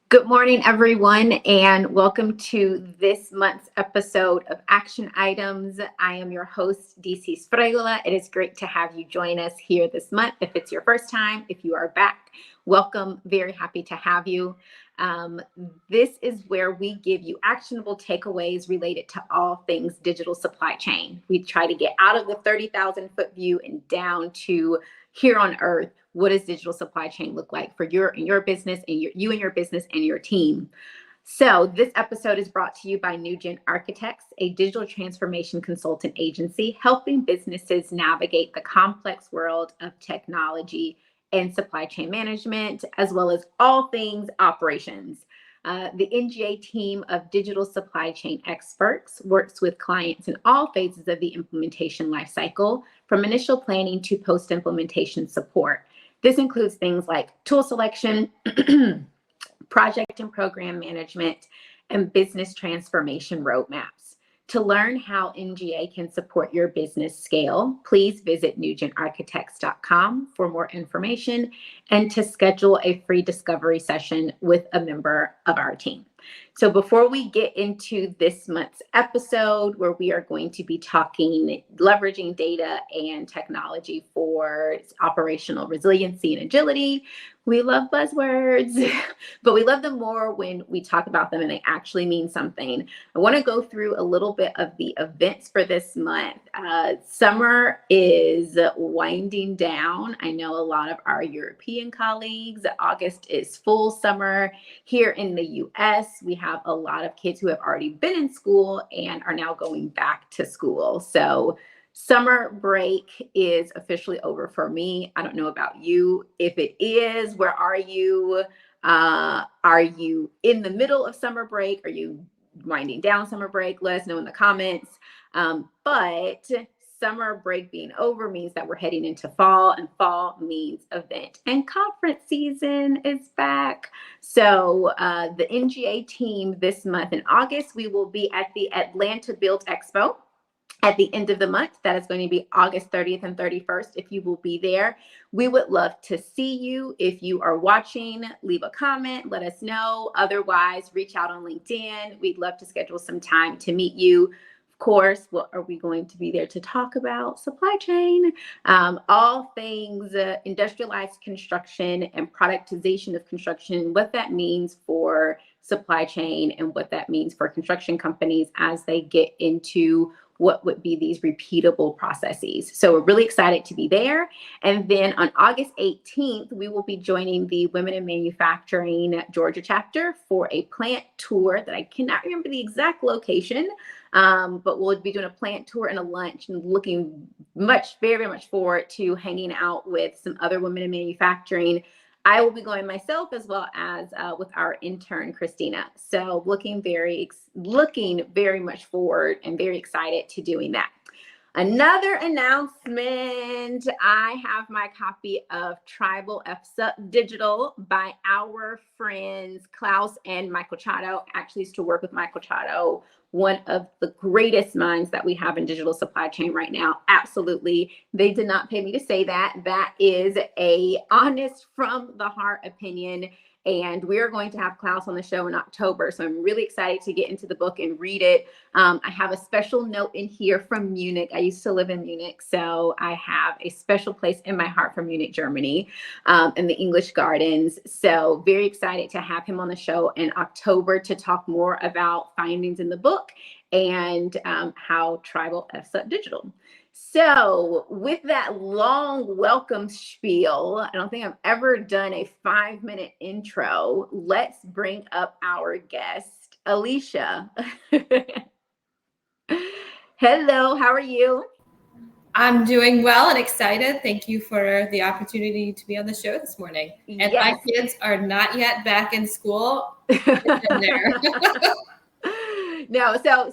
Good morning, everyone, and welcome to this month's episode of Action Items. I am your host, DC Spregola. It is great to have you join us here this month. If it's your first time, if you are back, welcome. Very happy to have you. This is where we give you actionable takeaways related to all things digital supply chain. We try to get out of the 30,000 foot view and down to here on earth. What does digital supply chain look like for your business and you and your business and your team? So this episode is brought to you by NewGen Architects, a digital transformation consultant agency helping businesses navigate the complex world of technology and supply chain management, as well as all things operations. The NGA team of digital supply chain experts works with clients in all phases of the implementation lifecycle, from initial planning to post-implementation support. This includes things like tool selection, project and program management, and business transformation roadmaps. To learn how NGA can support your business scale, please visit newgenarchitects.com for more information and to schedule a free discovery session with a member of our team. So before we get into this month's episode, where we are going to be talking leveraging data and technology for operational resiliency and agility, we love buzzwords, but we love them more when we talk about them and they actually mean something. I want to go through a little bit of the events for this month. Summer is winding down. I know a lot of our European colleagues. August is full summer. Here in the US, we have a lot of kids who have already been in school and are now going back to school. So summer break is officially over for me. I don't know about you. If it is, where are you? Are you in the middle of summer break? Are you winding down summer break? Let us know in the comments. But summer break being over means that we're heading into fall, and fall means event and conference season is back. So the NGA team this month in August, we will be at the Atlanta Build Expo. At the end of the month, that is going to be August 30th and 31st. If you will be there, we would love to see you. If you are watching, leave a comment, let us know. Otherwise, reach out on LinkedIn. We'd love to schedule some time to meet you. Of course, what are we going to be there to talk about? Supply chain, all things industrialized construction and productization of construction, what that means for supply chain and what that means for construction companies as they get into what would be these repeatable processes. So we're really excited to be there. And then on August 18th, we will be joining the Women in Manufacturing Georgia chapter for a plant tour that I cannot remember the exact location, but we'll be doing a plant tour and a lunch and looking very much forward to hanging out with some other women in manufacturing. I will be going myself as well as with our intern, Christina. So looking very much forward and very excited to doing that. Another announcement, I have my copy of Tribal EFSA Digital by our friends Klaus and Michael Chato. Actually used to work with Michael Chato, one of the greatest minds that we have in digital supply chain right now. Absolutely. They did not pay me to say that. That is a honest from the heart opinion. And we're going to have Klaus on the show in October. So I'm really excited to get into the book and read it. I have a special note in here from Munich. I used to live in Munich. So I have a special place in my heart for Munich, Germany, and the English Gardens. So very excited to have him on the show in October to talk more about findings in the book and how Tribal EFSA Digital. So with that long welcome spiel, I don't think I've ever done a 5-minute intro. Let's bring up our guest, Elisha. Hello, how are you? I'm doing well and excited. Thank you for the opportunity to be on the show this morning. And Yes. my kids are not yet back in school. No, so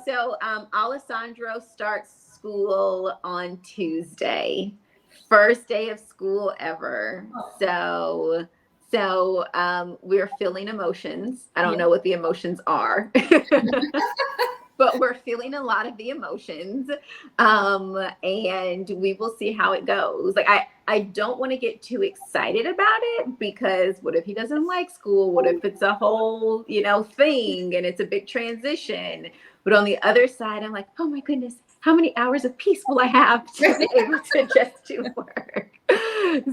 Alessandro starts school on Tuesday. First day of school ever. So we're feeling emotions. I don't know what the emotions are. but we're feeling a lot of the emotions. And we will see how it goes. Like I don't want to get too excited about it, because what if he doesn't like school? What if it's a whole, thing and it's a big transition? But on the other side, I'm like, oh my goodness, how many hours of peace will I have to be able to just do work?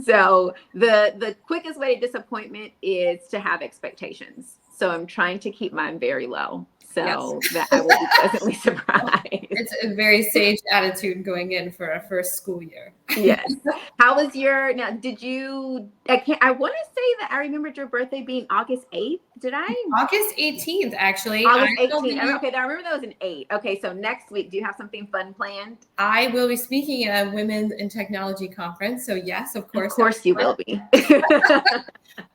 So the quickest way to disappointment is to have expectations. So I'm trying to keep mine very low, so that I will be pleasantly surprised. It's a very sage attitude going in for our first school year. Yes. How was now, I want to say that I remembered your birthday being August 8th. Did I? August 18th, actually. August 18th. Okay, I remember that was an 8. Okay, so next week, do you have something fun planned? I will be speaking at a Women in Technology conference. So yes, of course. Of course you will be.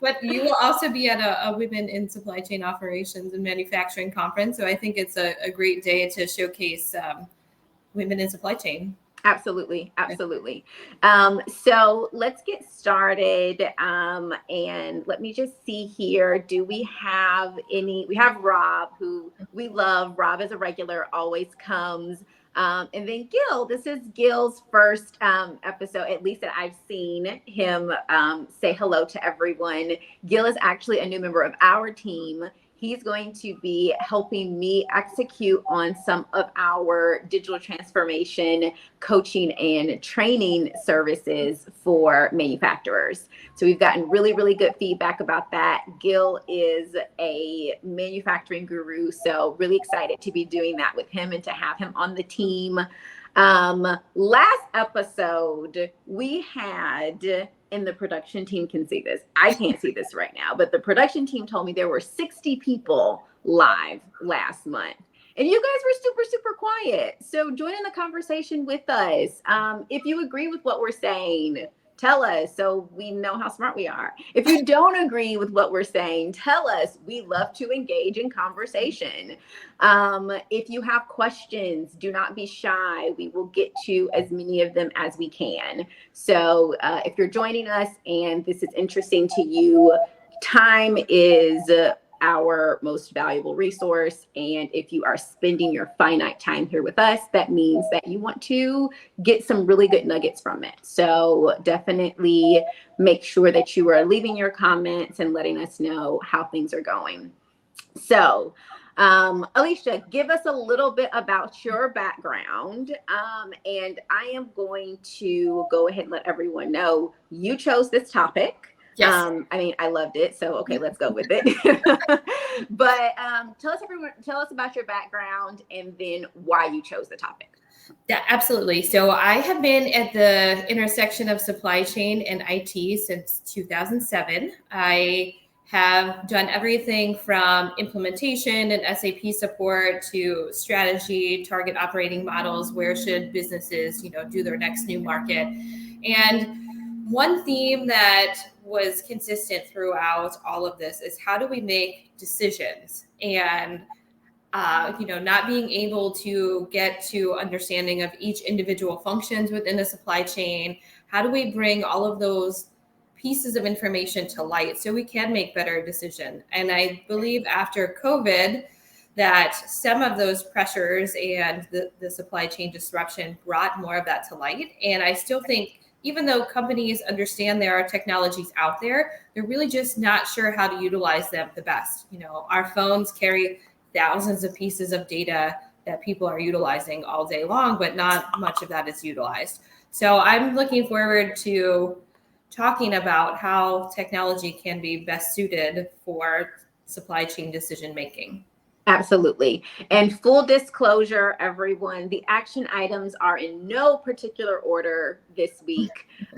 But you will also be at a Women in Supply Chain Operations and Manufacturing conference. So I think it's a great day to showcase women in supply chain. Absolutely. So let's get started. And let me just see here. Do we have we have Rob, who we love. Rob is a regular, always comes. And then Gil, this is Gil's first episode, at least that I've seen him say hello to everyone. Gil is actually a new member of our team. He's going to be helping me execute on some of our digital transformation coaching and training services for manufacturers. So we've gotten really, really good feedback about that. Gil is a manufacturing guru, so really excited to be doing that with him and to have him on the team. Last episode, we had, and the production team can see this. I can't see this right now, but the production team told me there were 60 people live last month. And you guys were super, super quiet. So join in the conversation with us. If you agree with what we're saying, tell us so we know how smart we are. If you don't agree with what we're saying, tell us. We love to engage in conversation. If you have questions, do not be shy. We will get to as many of them as we can. So if you're joining us and this is interesting to you, time is our most valuable resource. And if you are spending your finite time here with us, that means that you want to get some really good nuggets from it. So definitely make sure that you are leaving your comments and letting us know how things are going. So Elisha, give us a little bit about your background. And I am going to go ahead and let everyone know you chose this topic. Yes. I loved it. So, okay, let's go with it. But tell us about your background and then why you chose the topic. Yeah, absolutely. So I have been at the intersection of supply chain and IT since 2007. I have done everything from implementation and SAP support to strategy, target operating models, where should businesses, do their next new market. And one theme that was consistent throughout all of this is how do we make decisions, and not being able to get to understanding of each individual functions within a supply chain. How do we bring all of those pieces of information to light so we can make better decisions? And I believe after COVID that some of those pressures and the supply chain disruption brought more of that to light. And I still think, even though companies understand there are technologies out there, they're really just not sure how to utilize them the best. Our phones carry thousands of pieces of data that people are utilizing all day long, but not much of that is utilized. So I'm looking forward to talking about how technology can be best suited for supply chain decision making. Absolutely. And full disclosure, everyone, the action items are in no particular order this week.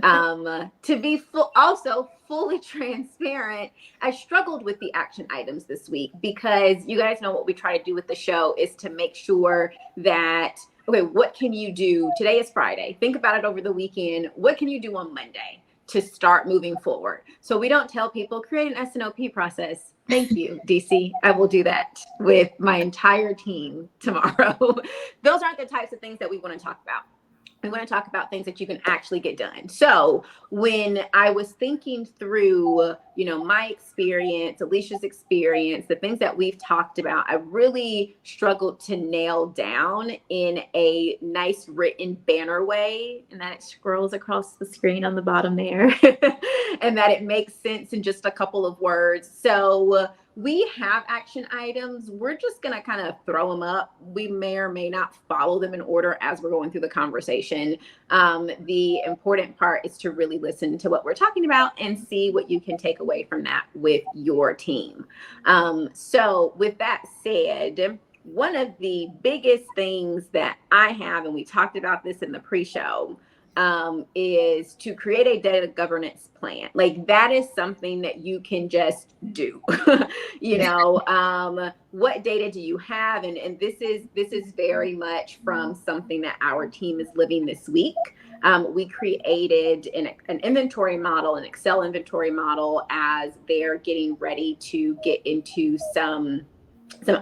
To be also fully transparent, I struggled with the action items this week because you guys know what we try to do with the show is to make sure that, okay, what can you do? Today is Friday. Think about it over the weekend. What can you do on Monday to start moving forward? So we don't tell people create an S&OP process. Thank you, DC. I will do that with my entire team tomorrow. Those aren't the types of things that we want to talk about. we want to talk about things that you can actually get done. So when I was thinking through, my experience, Elisha's experience, the things that we've talked about, I really struggled to nail down in a nice written banner way, and that it scrolls across the screen on the bottom there, and that it makes sense in just a couple of words. So we have action items. We're just going to kind of throw them up. We may or may not follow them in order as we're going through the conversation. The important part is to really listen to what we're talking about and see what you can take away from that with your team. So with that said, one of the biggest things that I have, and we talked about this in the pre-show, is to create a data governance plan. Like that is something that you can just do. What data do you have? And this is very much from something that our team is living this week. We created an inventory model, an Excel inventory model, as they're getting ready to get into some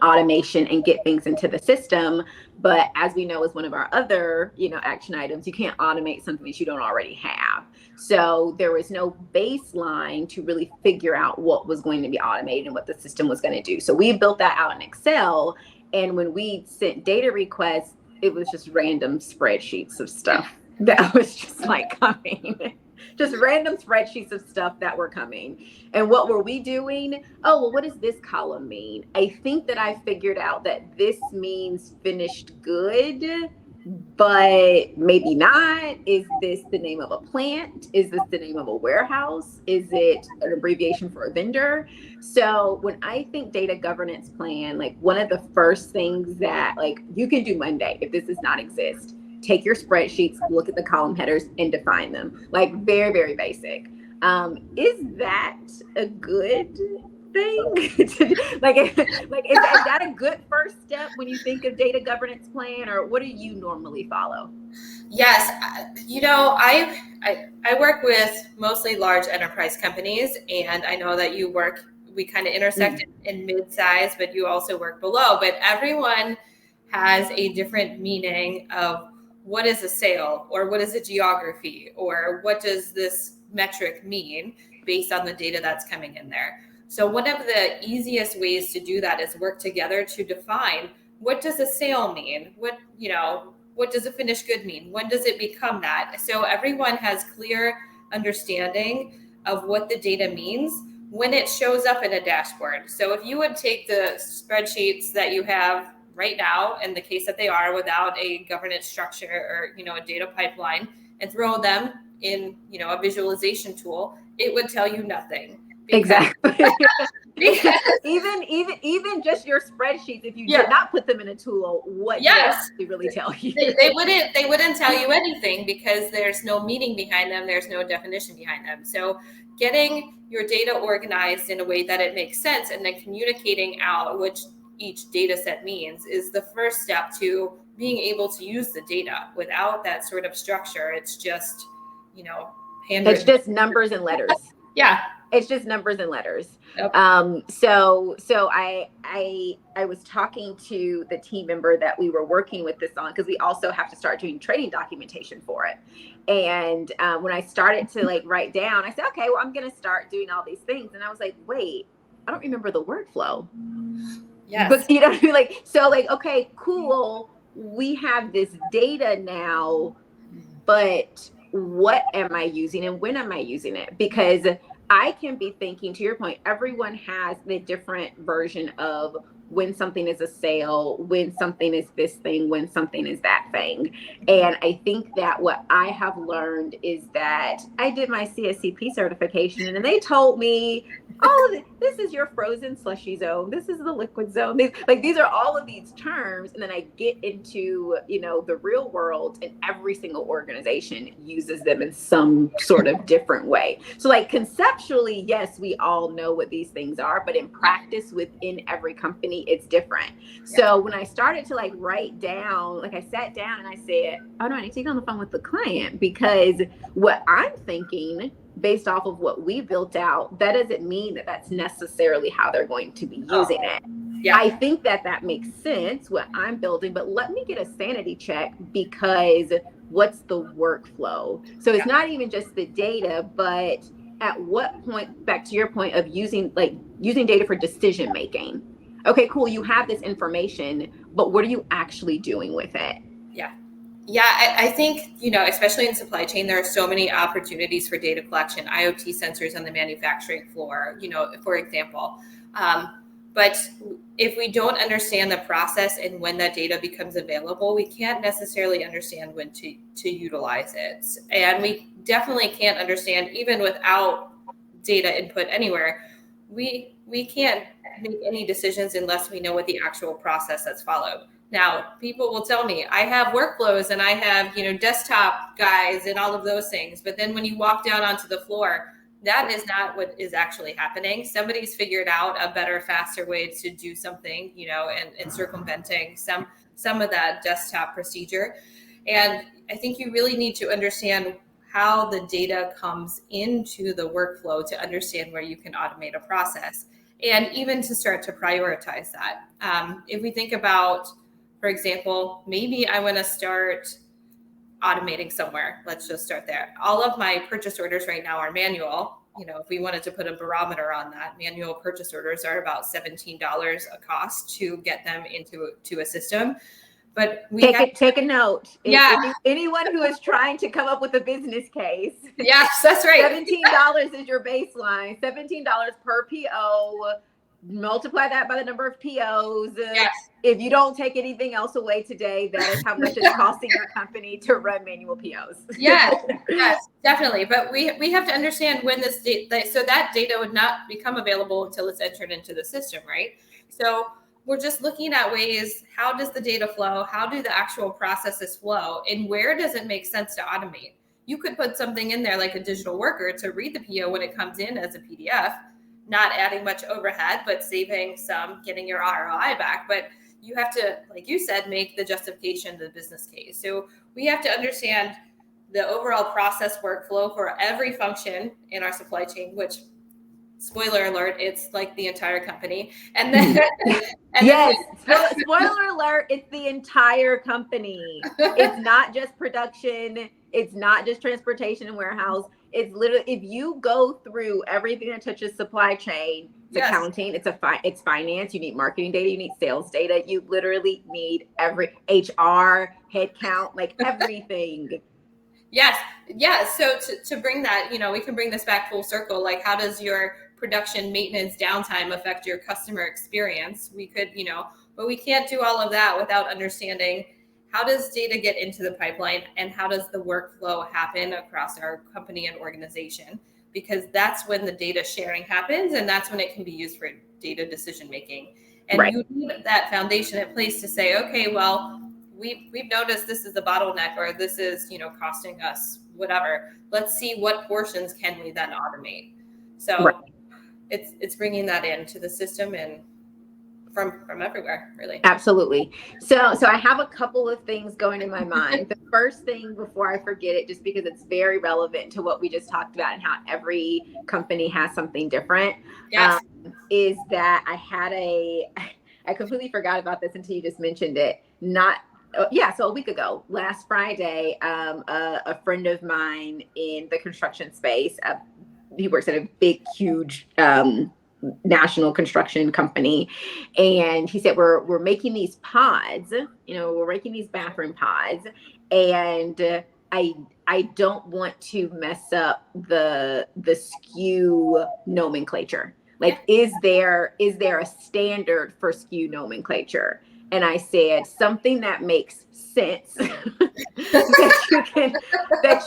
automation and get things into the system. But as we know, is one of our other, action items, you can't automate something that you don't already have. So there was no baseline to really figure out what was going to be automated and what the system was going to do. So we built that out in Excel. And when we sent data requests, it was just random spreadsheets of stuff that was just like coming. Just random spreadsheets of stuff that were coming. And what were we doing? Oh, well, what does this column mean? I think that I figured out that this means finished good, but maybe not. Is this the name of a plant? Is this the name of a warehouse? Is it an abbreviation for a vendor? So when I think data governance plan, like one of the first things that like you can do Monday if this does not exist. Take your spreadsheets, look at the column headers, and define them. Like very, very basic. Is that a good thing? Is that a good first step when you think of data governance plan, or what do you normally follow? Yes, I work with mostly large enterprise companies, and I know that we kind of intersect in mid-size, but you also work below. But everyone has a different meaning of what is a sale, or what is a geography, or what does this metric mean based on the data that's coming in there. So one of the easiest ways to do that is work together to define, what does a sale mean? What does a finished good mean? When does it become that? So everyone has clear understanding of what the data means when it shows up in a dashboard. So if you would take the spreadsheets that you have right now, in the case that they are, without a governance structure or a data pipeline, and throw them in a visualization tool, it would tell you nothing. Exactly. even just your spreadsheets, if you did not put them in a tool, what does it really tell you? They wouldn't tell you anything, because there's no meaning behind them, there's no definition behind them. So getting your data organized in a way that it makes sense, and then communicating out which each data set means, is the first step to being able to use the data. Without that sort of structure, it's just, handwritten. It's just numbers and letters. Yeah. It's just numbers and letters. Yep. So I was talking to the team member that we were working with this on, because we also have to start doing training documentation for it. And when I started to write down, I said, okay, well, I'm going to start doing all these things. And I was like, wait, I don't remember the workflow. Yes. But okay, cool. We have this data now, but what am I using and when am I using it? Because I can be thinking, to your point, everyone has the different version of when something is a sale, when something is this thing, when something is that thing. And I think that what I have learned is that I did my CSCP certification, and they told me, oh, this is your frozen slushy zone. This is the liquid zone. These are all of these terms. And then I get into, the real world, and every single organization uses them in some sort of different way. So conceptually, yes, we all know what these things are, but in practice within every company, it's different. Yeah. So when I started to write down, I sat down and I said, oh no, I need to get on the phone with the client, because what I'm thinking based off of what we built out, that doesn't mean that that's necessarily how they're going to be using it. Yeah. I think that makes sense, what I'm building, but let me get a sanity check, because what's the workflow? So it's not even just the data, but at what point, back to your point of using data for decision making. Okay, cool, you have this information, but what are you actually doing with it? I think, especially in supply chain, there are so many opportunities for data collection, IoT sensors on the manufacturing floor, for example. But if we don't understand the process and when that data becomes available, we can't necessarily understand when to utilize it. And we definitely can't understand, even without data input anywhere, we can't make any decisions unless we know what the actual process that's followed. Now, people will tell me I have workflows and I have, desktop guys and all of those things. But then when you walk down onto the floor, that is not what is actually happening. Somebody's figured out a better, faster way to do something, and circumventing some of that desktop procedure. And I think you really need to understand how the data comes into the workflow to understand where you can automate a process, and even to start to prioritize that. If we think about, for example, maybe I want to start automating somewhere. Let's just start there. All of my purchase orders right now are manual. If we wanted to put a barometer on that, manual purchase orders are about $17 a cost to get them into a system. But take a note. Yeah. Anyone who is trying to come up with a business case. Yes, that's right. $17 is your baseline. $17 per PO. Multiply that by the number of POs. Yes. If you don't take anything else away today, that is how much it's costing your company to run manual POs. Yes, definitely. But we have to understand when this data, so that data would not become available until it's entered into the system, right? So we're just looking at ways, how does the data flow? How do the actual processes flow? And where does it make sense to automate? You could put something in there like a digital worker to read the PO when it comes in as a PDF, not adding much overhead, but saving some, getting your ROI back. But you have to, like you said, make the justification the business case. So we have to understand the overall process workflow for every function in our supply chain, which, spoiler alert, it's like the entire company. And then spoiler alert, it's the entire company. It's not just production, it's not just transportation and warehouse. It's literally, if you go through everything that touches supply chain, it's accounting, it's finance, you need marketing data, you need sales data, you literally need every HR, headcount, like everything. Yes. So to bring that, we can bring this back full circle. Like, how does your production maintenance downtime affect your customer experience? We could, but we can't do all of that without understanding how does data get into the pipeline and how does the workflow happen across our company and organization? Because that's when the data sharing happens, and that's when it can be used for data decision making. And you need that foundation in place to say, okay, well, we've noticed this is the bottleneck, or this is, costing us whatever. Let's see what portions can we then automate. So it's bringing that into the system and from everywhere, really. Absolutely. So I have a couple of things going in my mind. The first thing, before I forget it, just because it's very relevant to what we just talked about and how every company has something different, is that I completely forgot about this until you just mentioned it. So a week ago, last Friday, a friend of mine in the construction space, he works at a big, huge national construction company, and he said, we're making these pods, we're making these bathroom pods, and I don't want to mess up the SKU nomenclature. Like, is there a standard for SKU nomenclature? And I said, something that makes sense that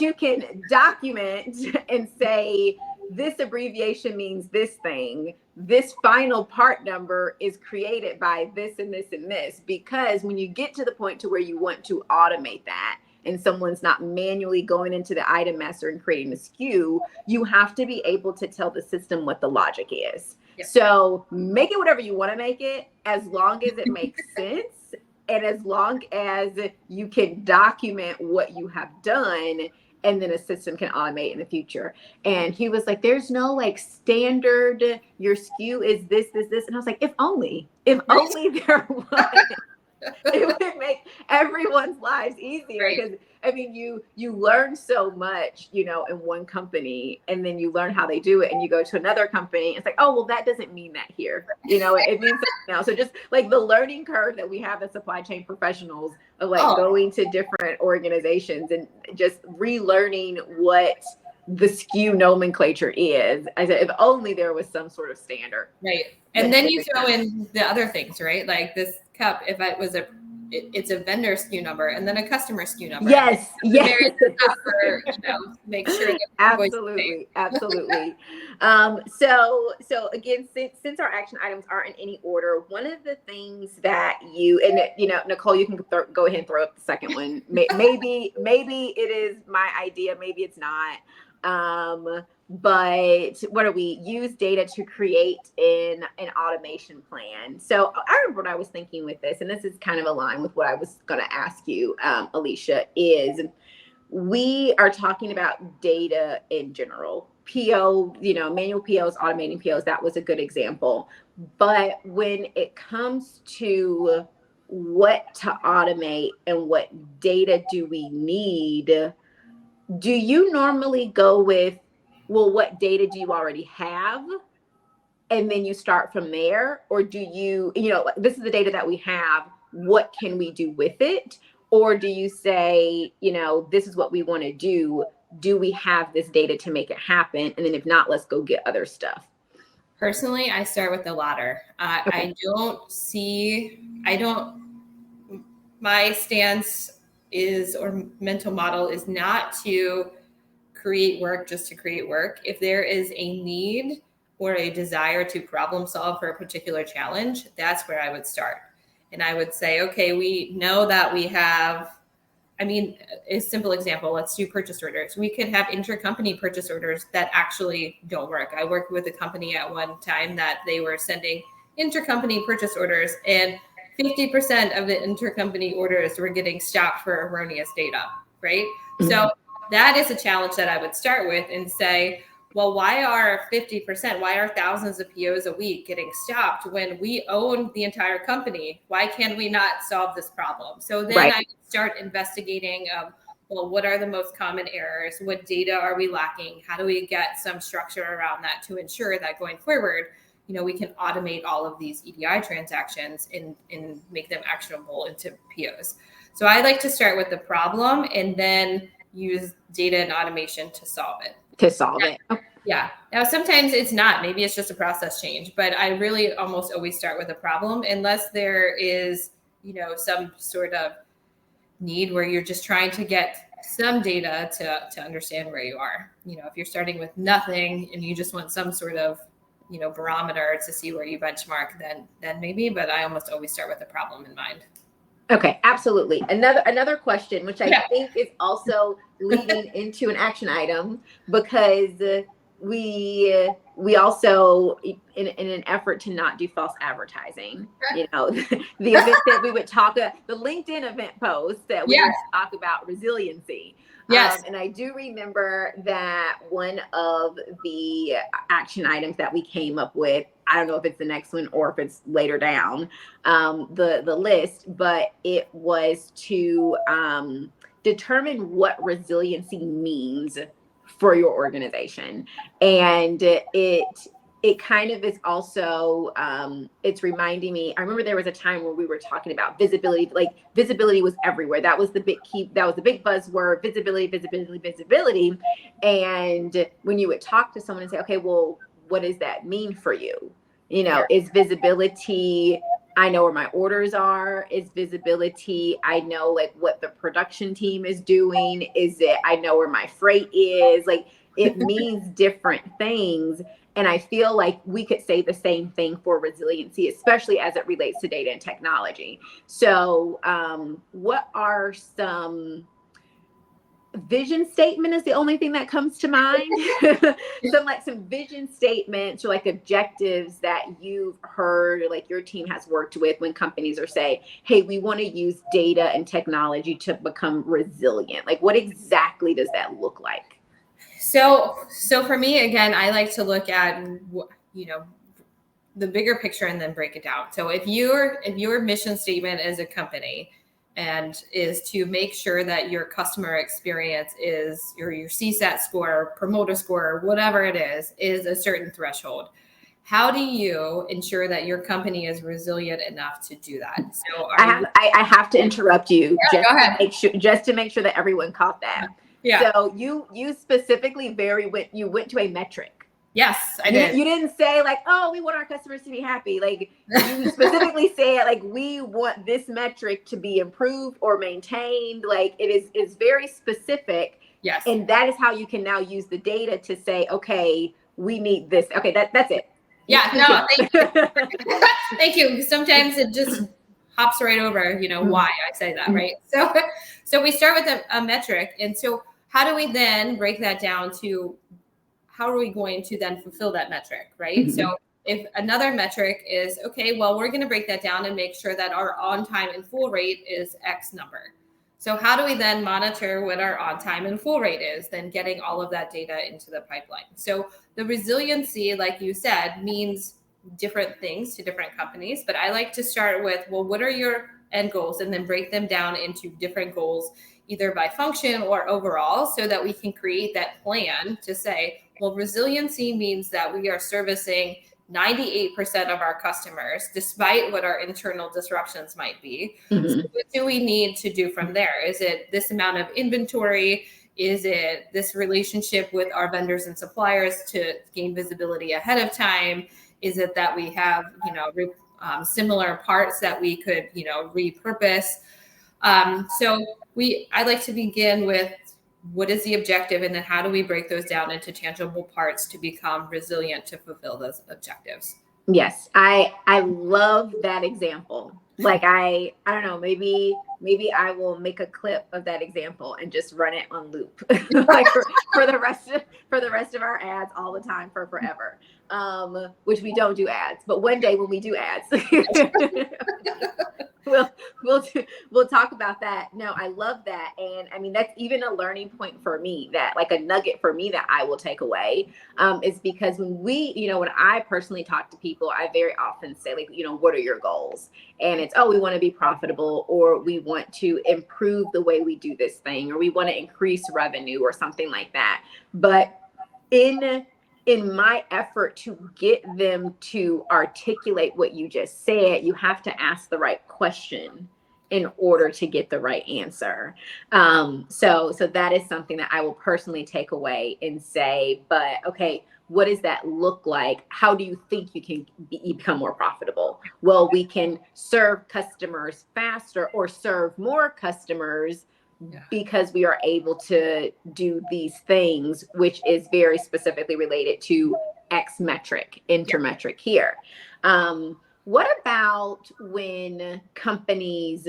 you can document and say, this abbreviation means this thing. This final part number is created by this and this and this. Because when you get to the point to where you want to automate that, and someone's not manually going into the item master and creating a SKU, you have to be able to tell the system what the logic is. Yep. So make it whatever you want to make it, as long as it makes sense, and as long as you can document what you have done, and then a system can automate in the future. And he was like, there's no like standard, your SKU is this. And I was like, if only there was. It would make everyone's lives easier Right. because I mean you learn so much, in one company, and then you learn how they do it, and you go to another company. It's like, oh well, that doesn't mean that here. It means something else. So just like the learning curve that we have as supply chain professionals of like Oh, going to different organizations and just relearning what the SKU nomenclature is. I said, if only there was some sort of standard. right. And then you throw in the other things, right? Like this cup, if it was it's a vendor SKU number and then a customer SKU number. Yes, yes. For, make sure that Absolutely. So again, since our action items aren't in any order, one of the things that Nicole, you can go ahead and throw up the second one. Maybe it is my idea, maybe it's not. But what do we use data to create an automation plan? So I remember what I was thinking with this, and this is kind of aligned with what I was going to ask you, Elisha, is we are talking about data in general. PO, manual POs, automating POs, that was a good example. But when it comes to what to automate and what data do we need, do you normally go with, well, what data do you already have? And then you start from there? Or do you, this is the data that we have, what can we do with it? Or do you say, this is what we want to do. Do we have this data to make it happen? And then if not, let's go get other stuff. Personally, I start with the latter. Okay. My stance is, or mental model is not to create work just to create work. If there is a need or a desire to problem solve for a particular challenge, that's where I would start. And I would say, okay, we know that we have, a simple example, let's do purchase orders. We could have intercompany purchase orders that actually don't work. I worked with a company at one time that they were sending intercompany purchase orders, and 50% of the intercompany orders were getting stopped for erroneous data, right? Mm-hmm. So that is a challenge that I would start with and say, well, why are 50%, why are thousands of POs a week getting stopped when we own the entire company? Why can we not solve this problem? So then I start investigating, well, what are the most common errors? What data are we lacking? How do we get some structure around that to ensure that going forward, we can automate all of these EDI transactions and make them actionable into POs. So I like to start with the problem and then use data and automation to solve it. Yeah. Now, sometimes it's not. Maybe it's just a process change, but I really almost always start with a problem unless there is, some sort of need where you're just trying to get some data to understand where you are. If you're starting with nothing and you just want some sort of, barometer to see where you benchmark, then maybe, but I almost always start with a problem in mind. Okay, absolutely. Another question, which I think is also leading into an action item, because we also, in an effort to not do false advertising, the event that we would talk, the LinkedIn event post that we would talk about resiliency. Yes. And I do remember that one of the action items that we came up with, I don't know if it's the next one or if it's later down the list, but it was to determine what resiliency means for your organization. And it kind of is also, it's reminding me, I remember there was a time where we were talking about visibility, like visibility was everywhere. That was the big buzzword, visibility. And when you would talk to someone and say, okay, well, what does that mean for you? Is visibility, I know where my orders are? Is visibility, I know like what the production team is doing? Is it, I know where my freight is? Like it means different things. And I feel like we could say the same thing for resiliency, especially as it relates to data and technology. So what are some vision statement is the only thing that comes to mind. some vision statements or like objectives that you've heard, like your team has worked with when companies are saying, hey, we want to use data and technology to become resilient. Like what exactly does that look like? So for me, again, I like to look at, the bigger picture and then break it down. So if your mission statement as a company and is to make sure that your customer experience is your CSAT score, promoter score, whatever it is a certain threshold. How do you ensure that your company is resilient enough to do that? So I have to interrupt you go ahead. just to make sure that everyone caught that. Yeah. So you specifically you went to a metric. Yes, I did. You didn't say like, oh, we want our customers to be happy. Like you specifically said, like, we want this metric to be improved or maintained. Like it's very specific. Yes. And that is how you can now use the data to say, okay, we need this. Okay, that's it. Yeah, no, thank you. Thank you. Sometimes it just hops right over, why I say that, right? So we start with a metric. And so how do we then break that down to how are we going to then fulfill that metric, right? Mm-hmm. So if another metric is, okay, well, we're going to break that down and make sure that our on time and full rate is X number. So how do we then monitor what our on time and full rate is, then getting all of that data into the pipeline? So the resiliency, like you said, means different things to different companies, but I like to start with, well, what are your end goals, and then break them down into different goals, either by function or overall, so that we can create that plan to say, well, resiliency means that we are servicing 98% of our customers, despite what our internal disruptions might be. Mm-hmm. So what do we need to do from there? Is it this amount of inventory? Is it this relationship with our vendors and suppliers to gain visibility ahead of time? Is it that we have, similar parts that we could, repurpose? So I like to begin with, what is the objective, and then how do we break those down into tangible parts to become resilient to fulfill those objectives? Yes, I love that example. Like I don't know, maybe I will make a clip of that example and just run it on loop, like for the rest of our ads all the time for forever. Which we don't do ads, but one day when we do ads, we'll talk about that. No, I love that. And I mean, that's even a learning point for me, that like a nugget for me that I will take away, is because when I personally talk to people, I very often say, like, what are your goals? And it's, we want to be profitable, or we want to improve the way we do this thing, or we want to increase revenue or something like that. But in my effort to get them to articulate what you just said, you have to ask the right question in order to get the right answer. So that is something that I will personally take away and say, but okay, what does that look like? How do you think you can become more profitable? Well, we can serve customers faster or serve more customers, because we are able to do these things, which is very specifically related to X metric, intermetric here. What about when companies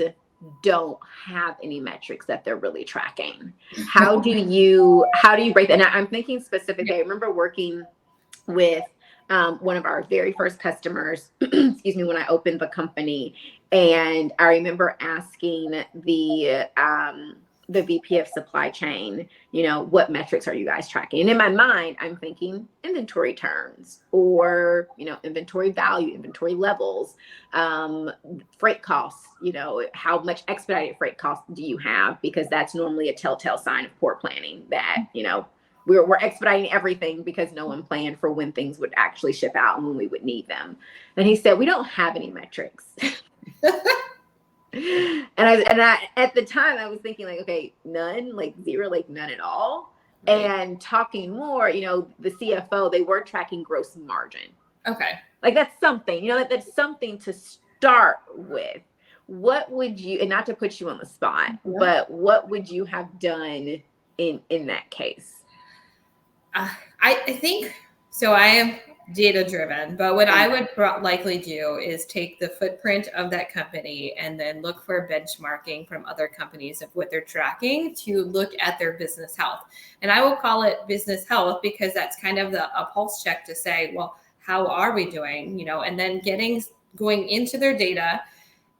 don't have any metrics that they're really tracking? How do you break that? Now, I'm thinking specifically, I remember working with one of our very first customers, excuse me, when I opened the company. And I remember asking the VP of supply chain, what metrics are you guys tracking? And in my mind, I'm thinking inventory turns, or, inventory value, inventory levels, freight costs, how much expedited freight costs do you have? Because that's normally a telltale sign of poor planning, that, we're expediting everything because no one planned for when things would actually ship out and when we would need them. And he said, we don't have any metrics. And I at the time I was thinking, like, okay, none, like zero, like none at all. Right. And talking more, the CFO, they were tracking gross margin. Okay. Like that's something, that's something to start with. What would you, and not to put you on the spot, but what would you have done in that case? I think, so I am data driven, but what I would likely do is take the footprint of that company and then look for benchmarking from other companies of what they're tracking to look at their business health. And I will call it business health because that's kind of a pulse check to say, well, how are we doing? And then going into their data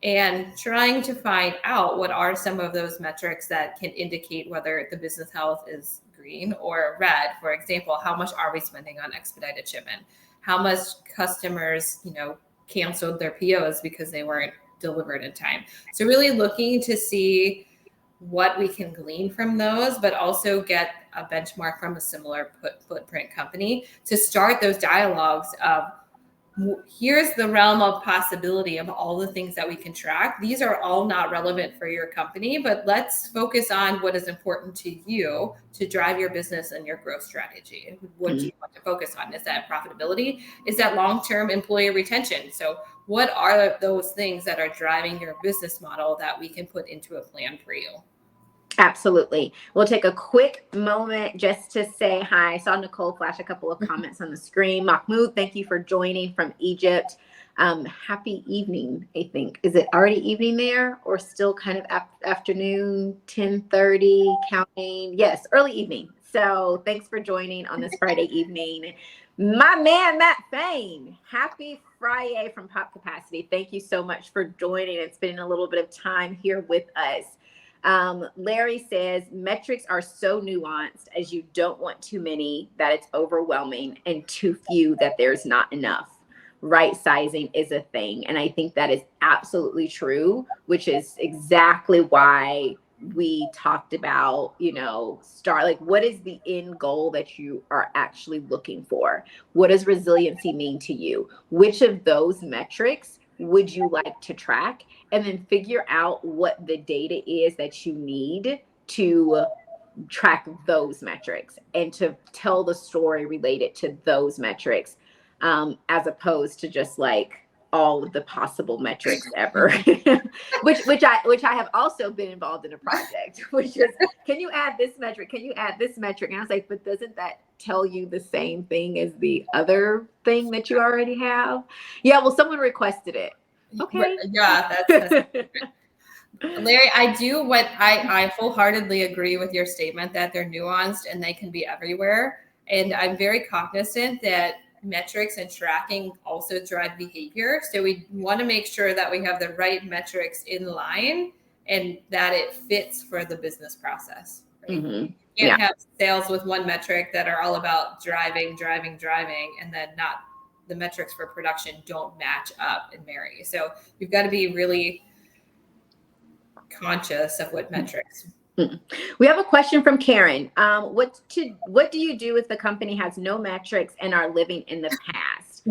and trying to find out what are some of those metrics that can indicate whether the business health is green or red. For example, how much are we spending on expedited shipment? how much customers, canceled their POs because they weren't delivered in time. So really looking to see what we can glean from those, but also get a benchmark from a similar footprint company to start those dialogues of, here's the realm of possibility of all the things that we can track. These are all not relevant for your company, but let's focus on what is important to you to drive your business and your growth strategy. What do you want to focus on? Is that profitability? Is that long-term employee retention? So what are those things that are driving your business model that we can put into a plan for you? Absolutely. We'll take a quick moment just to say hi. I saw Nicole flash a couple of comments on the screen. Mahmoud, thank you for joining from Egypt. Happy evening, I think. Is it already evening there or still kind of afternoon, 10:30, counting? Yes, early evening. So thanks for joining on this Friday evening. My man, Matt Fain, happy Friday from Pop Capacity. Thank you so much for joining and spending a little bit of time here with us. Larry says metrics are so nuanced as you don't want too many that it's overwhelming and too few that there's not enough. Right sizing is a thing. And I think that is absolutely true, which is exactly why we talked about, what is the end goal that you are actually looking for? What does resiliency mean to you? Which of those metrics would you like to track? And then figure out what the data is that you need to track those metrics and to tell the story related to those metrics, as opposed to just like all of the possible metrics ever. which I have also been involved in a project, which is, can you add this metric? Can you add this metric? And I was like, but doesn't that tell you the same thing as the other thing that you already have? Yeah, well, someone requested it. Okay. Yeah, that's Larry, I wholeheartedly agree with your statement that they're nuanced and they can be everywhere. And I'm very cognizant that metrics and tracking also drive behavior. So we want to make sure that we have the right metrics in line and that it fits for the business process. Right? Mm-hmm. You can't have sales with one metric that are all about driving, and then not the metrics for production don't match up and marry. So you've got to be really conscious of what metrics. We have a question from Karen. What do you do if the company has no metrics and are living in the past?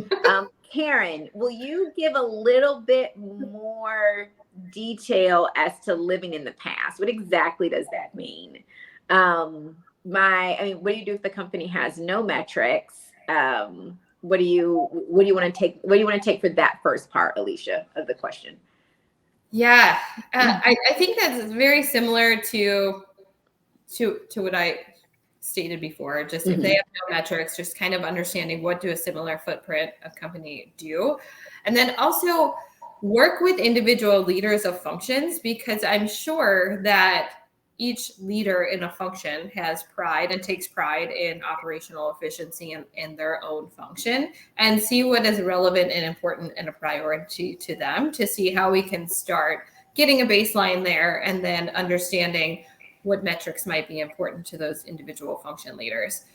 Karen, will you give a little bit more detail as to living in the past? What exactly does that mean? What do you do if the company has no metrics? What do you want to take for that first part, Elisha, of the question? Yeah, I think that's very similar to what I stated before. Just if they have no metrics, just kind of understanding what do a similar footprint of company do, and then also work with individual leaders of functions, because I'm sure that each leader in a function has pride and takes pride in operational efficiency in their own function, and see what is relevant and important and a priority to them, to see how we can start getting a baseline there and then understanding what metrics might be important to those individual function leaders.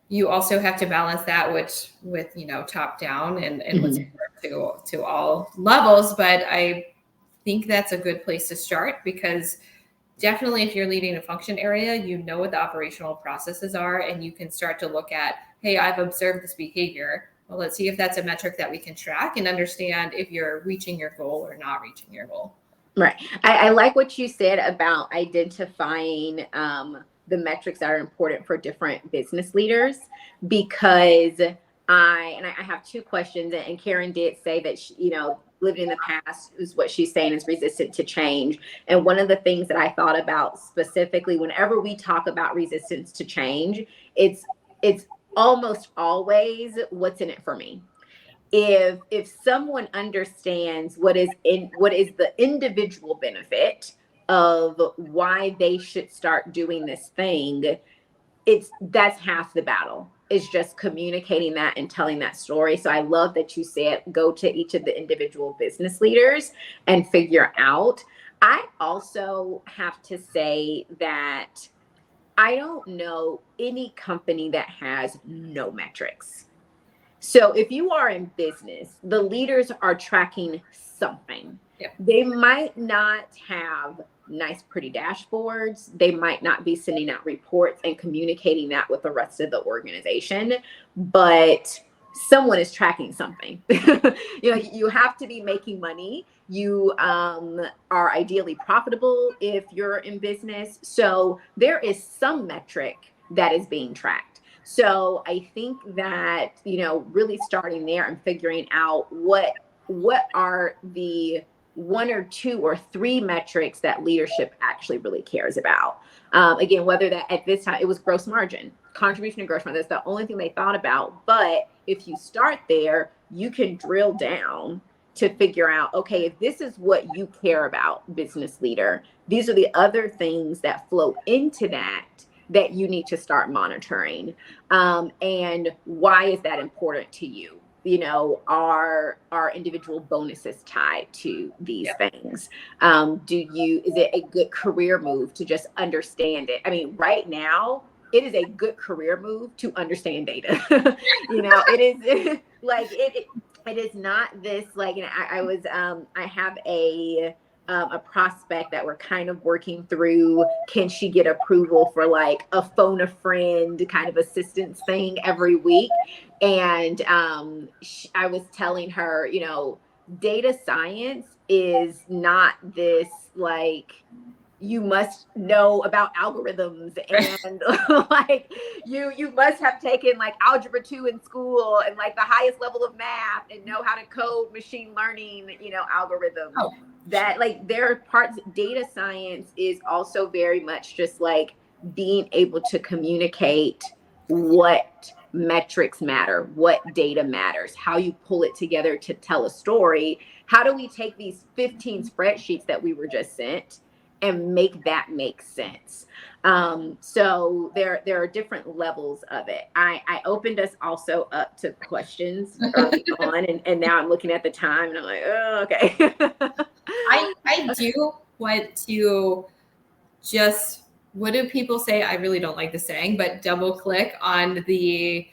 You also have to balance that with top down and what's important to all levels. But I think that's a good place to start, because definitely if you're leading a function area, you know what the operational processes are, and you can start to look at, hey, I've observed this behavior. Well, let's see if that's a metric that we can track and understand if you're reaching your goal or not reaching your goal. Right. I like what you said about identifying the metrics that are important for different business leaders, because I have two questions, and Karen did say that living in the past is what she's saying is resistant to change. And one of the things that I thought about specifically whenever we talk about resistance to change, it's almost always what's in it for me. If someone understands what is the individual benefit of why they should start doing this thing, that's half the battle. It's just communicating that and telling that story. So I love that you said go to each of the individual business leaders and figure out. I also have to say that I don't know any company that has no metrics. So if you are in business, the leaders are tracking something. Yeah. They might not have nice, pretty dashboards. They might not be sending out reports and communicating that with the rest of the organization, but someone is tracking something. You have to be making money. You are ideally profitable if you're in business. So there is some metric that is being tracked. So I think that, really starting there and figuring out what are the one or two or three metrics that leadership actually really cares about. Again, whether that at this time it was gross margin, contribution to gross margin, that's the only thing they thought about. But if you start there, you can drill down to figure out, okay, if this is what you care about, business leader, these are the other things that flow into that you need to start monitoring. And why is that important to you? Are individual bonuses tied to these things? Is it a good career move to just understand it? I mean, right now, it is a good career move to understand data. It is it is not this like, I have a prospect that we're kind of working through. Can she get approval for like a phone a friend kind of assistance thing every week? And I was telling her, data science is not this like, you must know about algorithms and like you must have taken like algebra 2 in school and like the highest level of math and know how to code machine learning algorithms. Oh, That like there are parts. Data science is also very much just like being able to communicate what metrics matter, what data matters, how you pull it together to tell a story. How do we take these 15 spreadsheets that we were just sent and make that make sense? So there are different levels of it. I opened us also up to questions early on, and now I'm looking at the time and I'm like, oh, okay. I do want to just, what do people say? I really don't like the saying, but double click on the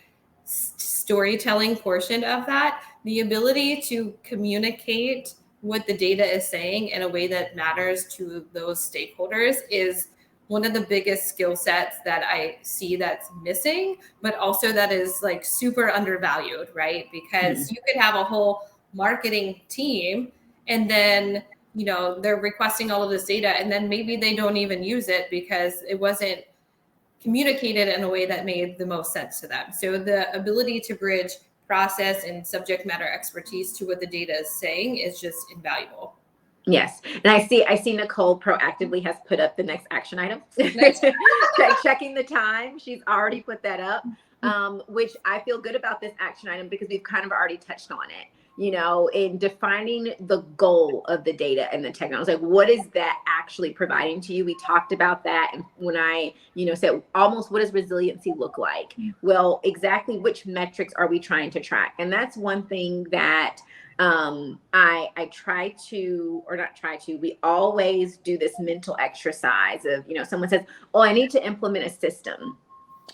storytelling portion of that. The ability to communicate what the data is saying in a way that matters to those stakeholders is one of the biggest skill sets that I see that's missing, but also that is like super undervalued, right? Because you could have a whole marketing team and then they're requesting all of this data and then maybe they don't even use it because it wasn't communicated in a way that made the most sense to them. So the ability to bridge process and subject matter expertise to what the data is saying is just invaluable. Yes. And I see Nicole proactively has put up the next action item. Checking the time. She's already put that up, which I feel good about this action item because we've kind of already touched on it. In defining the goal of the data and the technology, like what is that actually providing to you? We talked about that. And when I, said almost what does resiliency look like? Well, exactly which metrics are we trying to track? And that's one thing that I try to, or not try to, we always do this mental exercise of, someone says, oh, I need to implement a system.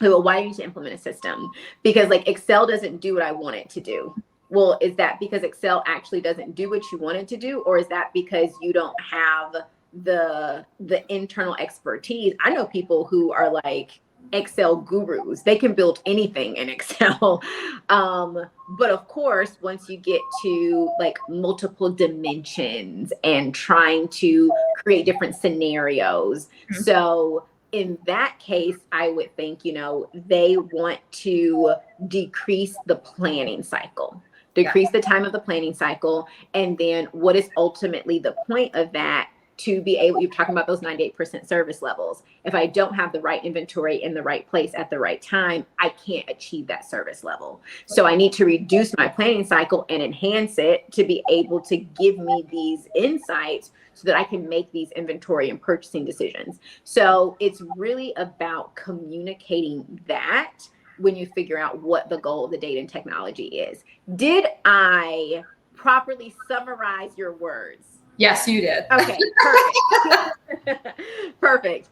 Well, why do you need to implement a system? Because like Excel doesn't do what I want it to do. Well, is that because Excel actually doesn't do what you want it to do? Or is that because you don't have the internal expertise? I know people who are like Excel gurus. They can build anything in Excel. But of course, once you get to like multiple dimensions and trying to create different scenarios. Mm-hmm. So in that case, I would think, they want to decrease the planning cycle. Decrease the time of the planning cycle. And then what is ultimately the point of that? To be able, you're talking about those 98% service levels. If I don't have the right inventory in the right place at the right time, I can't achieve that service level. So I need to reduce my planning cycle and enhance it to be able to give me these insights so that I can make these inventory and purchasing decisions. So it's really about communicating that when you figure out what the goal of the data and technology is. Did I properly summarize your words? Yes, you did. Okay, perfect. Perfect.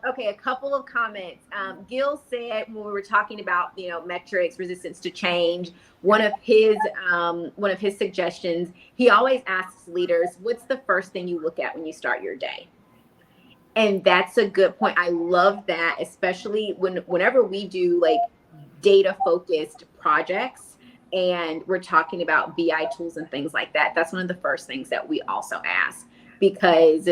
Okay, a couple of comments. Gil said when we were talking about metrics, resistance to change, one of his suggestions, he always asks leaders, "What's the first thing you look at when you start your day?" And that's a good point. I love that, especially whenever we do like data focused projects and we're talking about BI tools and things like that. That's one of the first things that we also ask, because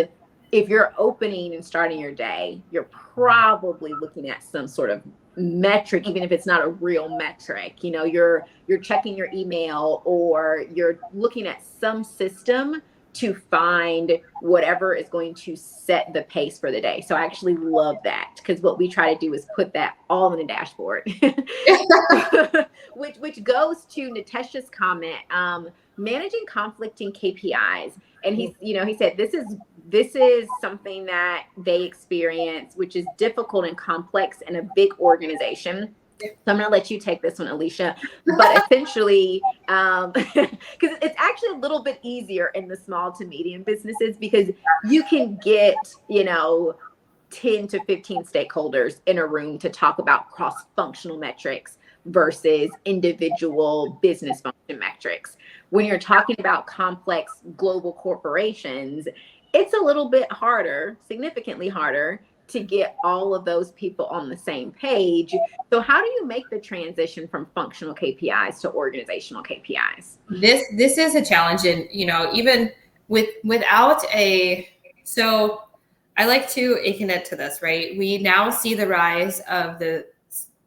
if you're opening and starting your day, you're probably looking at some sort of metric, even if it's not a real metric. You're checking your email or you're looking at some system to find whatever is going to set the pace for the day. So I actually love that, because what we try to do is put that all in a dashboard, which goes to Natesha's comment, managing conflicting KPIs. And he said this is something that they experience, which is difficult and complex in a big organization. So I'm going to let you take this one, Elisha. But essentially, because it's actually a little bit easier in the small to medium businesses, because you can get, 10 to 15 stakeholders in a room to talk about cross-functional metrics versus individual business function metrics. When you're talking about complex global corporations, it's a little bit harder, significantly harder, to get all of those people on the same page. So how do you make the transition from functional KPIs to organizational KPIs? This is a challenge, and even without so I like to akin it to this, right? We now see the rise of the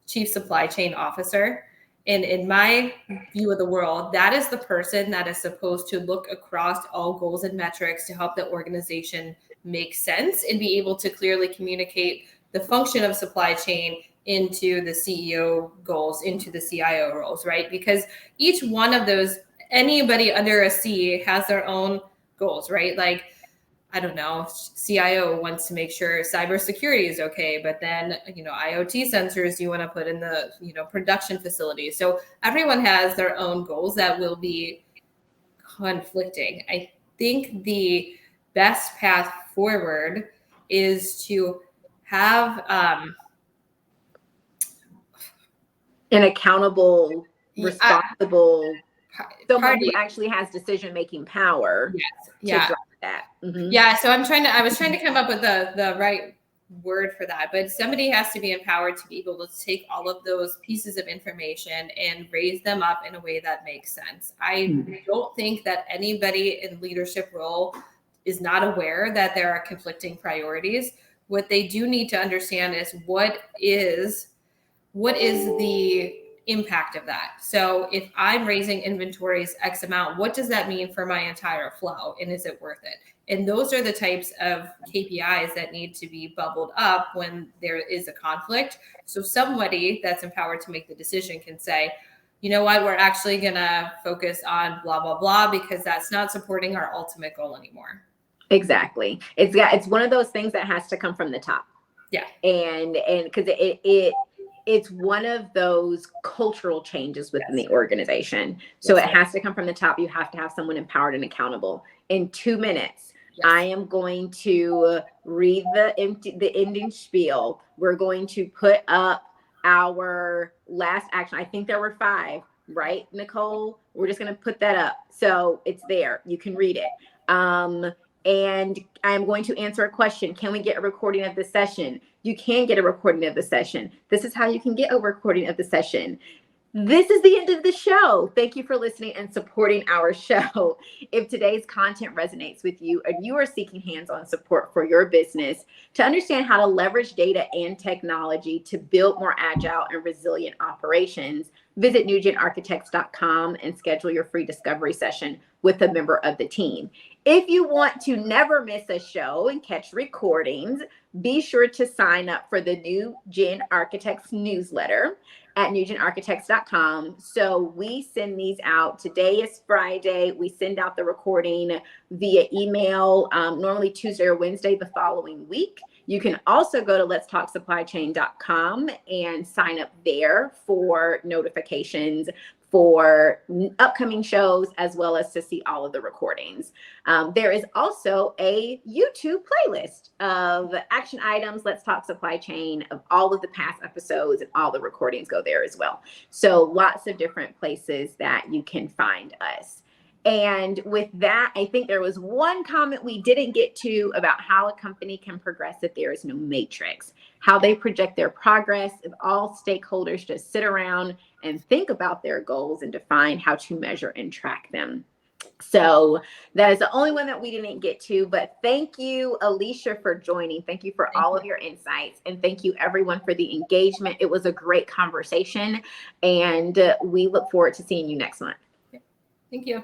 chief supply chain officer. And in my view of the world, that is the person that is supposed to look across all goals and metrics to help the organization make sense and be able to clearly communicate the function of supply chain into the CEO goals, into the CIO roles, right? Because each one of those, anybody under a C has their own goals, right? Like, I don't know, CIO wants to make sure cybersecurity is okay, but then, IoT sensors you want to put in the, production facilities. So everyone has their own goals that will be conflicting. I think the best path forward is to have an accountable, responsible, someone who actually has decision-making power. Yes. To drive that. Mm-hmm. Yeah. So I was trying to come up with the right word for that, but somebody has to be empowered to be able to take all of those pieces of information and raise them up in a way that makes sense. I don't think that anybody in leadership role is not aware that there are conflicting priorities. What they do need to understand is what is the impact of that. So if I'm raising inventories X amount, what does that mean for my entire flow? And is it worth it? And those are the types of KPIs that need to be bubbled up when there is a conflict. So somebody that's empowered to make the decision can say, you know what, we're actually going to focus on blah, blah, blah, because that's not supporting our ultimate goal anymore. Exactly. It's one of those things that has to come from the top. Yeah. And because it's one of those cultural changes within the organization. So it has to come from the top. You have to have someone empowered and accountable. In 2 minutes, I am going to read the ending spiel. We're going to put up our last action. I think there were 5, right, Nicole? We're just going to put that up. So it's there. You can read it. And I'm going to answer a question. Can we get a recording of the session? You can get a recording of the session. This is how you can get a recording of the session. This is the end of the show. Thank you for listening and supporting our show. If today's content resonates with you and you are seeking hands-on support for your business to understand how to leverage data and technology to build more agile and resilient operations, visit newgenarchitects.com and schedule your free discovery session with a member of the team. If you want to never miss a show and catch recordings, be sure to sign up for the New Gen Architects newsletter at newgenarchitects.com. So we send these out. Today is Friday. We send out the recording via email, normally Tuesday or Wednesday the following week. You can also go to letstalksupplychain.com and sign up there for notifications for upcoming shows, as well as to see all of the recordings. There is also a YouTube playlist of action items, Let's Talk Supply Chain, of all of the past episodes, and all the recordings go there as well. So lots of different places that you can find us. And with that, I think there was one comment we didn't get to about how a company can progress if there is no matrix, how they project their progress if all stakeholders just sit around and think about their goals and define how to measure and track them. So that is the only one that we didn't get to, but thank you, Elisha, for joining. Thank you for all of your insights, and thank you everyone for the engagement. It was a great conversation, and we look forward to seeing you next month. Thank you.